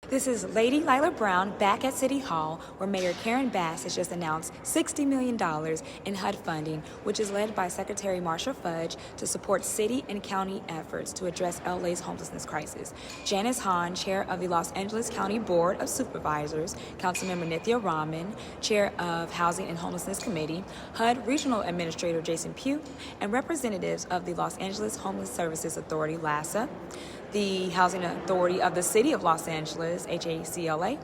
This is Lady Lila Brown back at City Hall, where Mayor Karen Bass has just announced $60 million in HUD funding, which is led by Secretary Marcia Fudge to support city and county efforts to address LA's homelessness crisis. Janice Hahn, chair of the Los Angeles County Board of Supervisors, Councilmember Nithya Raman, chair of Housing and Homelessness Committee, HUD Regional Administrator Jason Pugh, and representatives of the Los Angeles Homeless Services Authority, LAHSA, the Housing Authority of the City of Los Angeles, HACLA,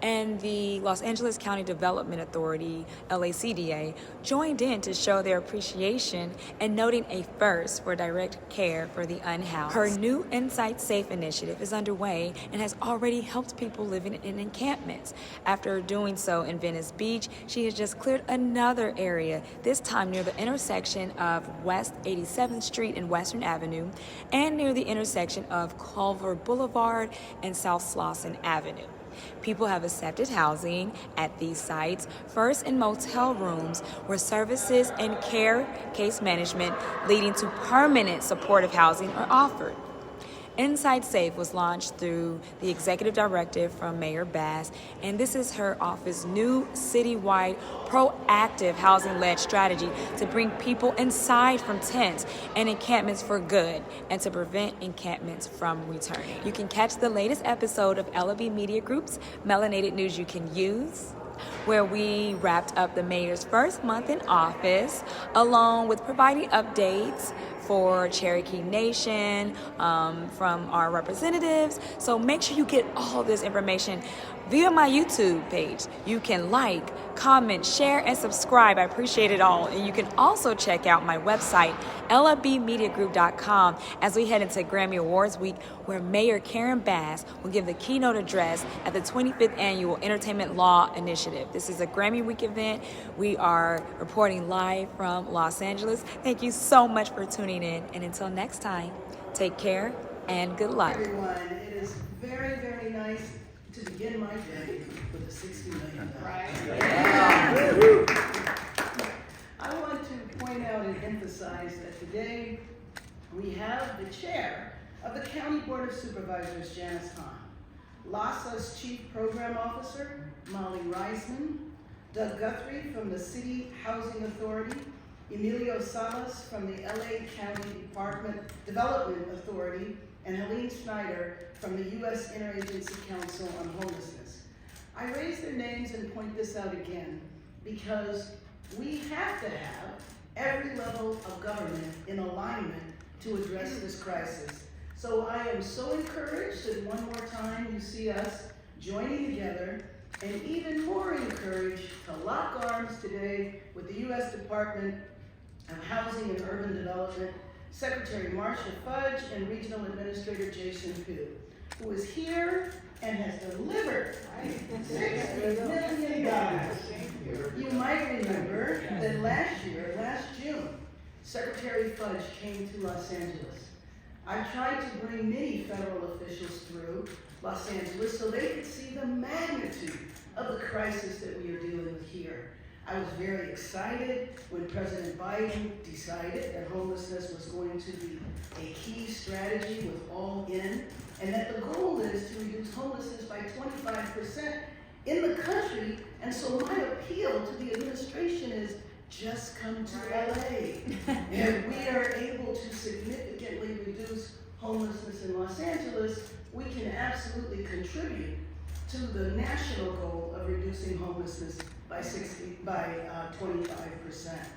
and the Los Angeles County Development Authority, LACDA, joined in to show their appreciation and noting a first for direct care for the unhoused. Her new Inside Safe initiative is underway and has already helped people living in encampments. After doing so in Venice Beach, she has just cleared another area, this time near the intersection of West 87th Street and Western Avenue, and near the intersection of Culver Boulevard and South Slauson Avenue. People have accepted housing at these sites, first in motel rooms where services and care case management leading to permanent supportive housing are offered. Inside Safe was launched through the executive directive from Mayor Bass, and this is her office's new citywide proactive housing-led strategy to bring people inside from tents and encampments for good and to prevent encampments from returning. You can catch the latest episode of LAB Media Group's MELANATED News You Can Use, where we wrapped up the mayor's first month in office, along with providing updates for Cherokee Nation from our representatives. So make sure you get all this information via my YouTube page. You can like, comment, share, and subscribe. I appreciate it all. And you can also check out my website, labmediagroup.com, as we head into Grammy Awards Week, where Mayor Karen Bass will give the keynote address at the 25th Annual Entertainment Law Initiative. This is a Grammy Week event. We are reporting live from Los Angeles. Thank you so much for tuning in. And until next time, take care and good luck. Everyone, it is very, very nice to begin my day with a $60 million. Right. Yeah. I want to point out and emphasize that today we have the chair of the County Board of Supervisors, Janice Hahn, LAHSA's Chief Program Officer, Molly Reisman, Doug Guthrie from the City Housing Authority, Emilio Salas from the LA County Development Authority, and Helene Schneider from the U.S. Interagency Council on Homelessness. I raise their names and point this out again because we have to have every level of government in alignment to address this crisis. So I am so encouraged that one more time you see us joining together, and even more encouraged to lock arms today with the U.S. Department of Housing and Urban Development, Secretary Marcia Fudge, and Regional Administrator Jason Pugh, who is here and has delivered $60 million. You might remember that last June, Secretary Fudge came to Los Angeles. I tried to bring many federal officials through Los Angeles so they could see the magnitude of the crisis that we are dealing with here. I was very excited when President Biden decided that homelessness was going to be a key strategy with all in, and that the goal is to reduce homelessness by 25% in the country. And so my appeal to the administration is just come to LA. If we are able to significantly reduce homelessness in Los Angeles, we can absolutely contribute to the national goal of reducing homelessness by 25%.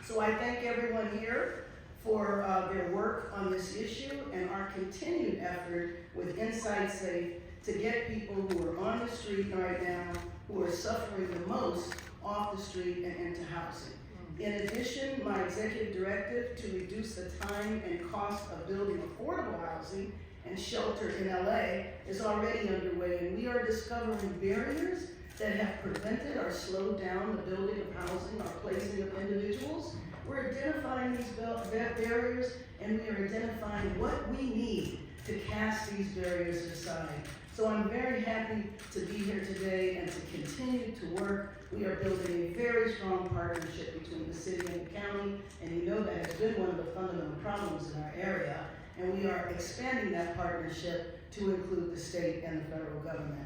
So I thank everyone here for their work on this issue and our continued effort with Inside Safe to get people who are on the street right now, who are suffering the most, off the street and into housing. In addition, my executive directive to reduce the time and cost of building affordable housing and shelter in LA is already underway, and we are discovering barriers that have prevented or slowed down the building of housing or placing of individuals. We're identifying these barriers, and we are identifying what we need to cast these barriers aside. So I'm very happy to be here today and to continue to work. We are building a very strong partnership between the city and the county, and you know that has been one of the fundamental problems in our area. And we are expanding that partnership to include the state and the federal government.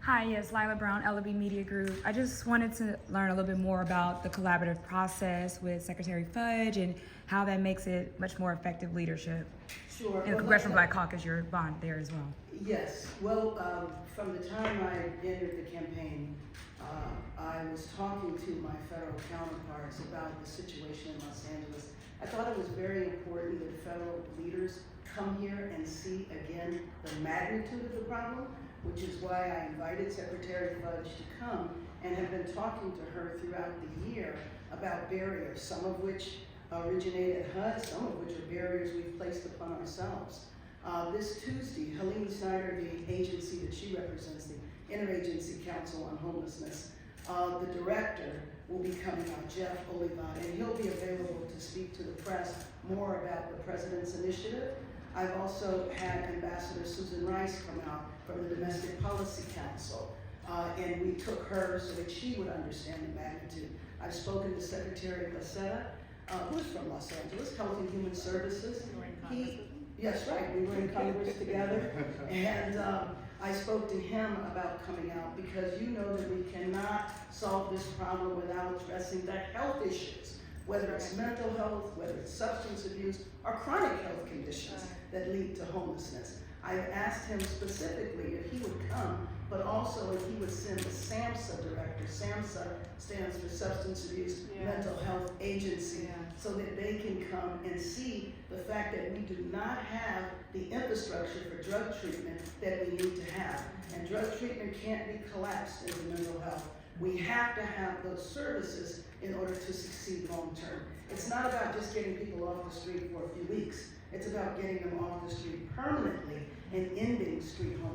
Hi, yes, Lila Brown, LB Media Group. I just wanted to learn a little bit more about the collaborative process with Secretary Fudge and how that makes it much more effective leadership. Sure. And the Congressional Black Caucus, your bond there as well. Yes. Well, from the time I entered the campaign, I was talking to my federal counterparts about the situation in Los Angeles. I thought it was very important that federal leaders come here and see again the magnitude of the problem, which is why I invited Secretary Fudge to come and have been talking to her throughout the year about barriers, some of which originate at HUD, some of which are barriers we've placed upon ourselves. This Tuesday, Helene Snyder, the agency that she represents, the Interagency Council on Homelessness, the director will be coming out, Jeff Olivat, and he'll be available to speak to the press more about the President's initiative. I've also had Ambassador Susan Rice come out from the Domestic Policy Council, and we took her so that she would understand the magnitude. I've spoken to Secretary LAHSA, who's from Los Angeles, Health and Human Services. Yes, right, we were in Congress together, and I spoke to him about coming out because you know that we cannot solve this problem without addressing the health issues, whether it's mental health, whether it's substance abuse, or chronic health conditions that lead to homelessness. I asked him specifically if he would come, but also if he would send the SAMHSA director. SAMHSA stands for Substance Abuse Mental Health Agency, so that they can come and see the fact that we do not have the infrastructure for drug treatment that we need to have. And drug treatment can't be collapsed into mental health. We have to have those services in order to succeed long term. It's not about just getting people off the street for a few weeks. It's about getting them off the street permanently and ending street homelessness.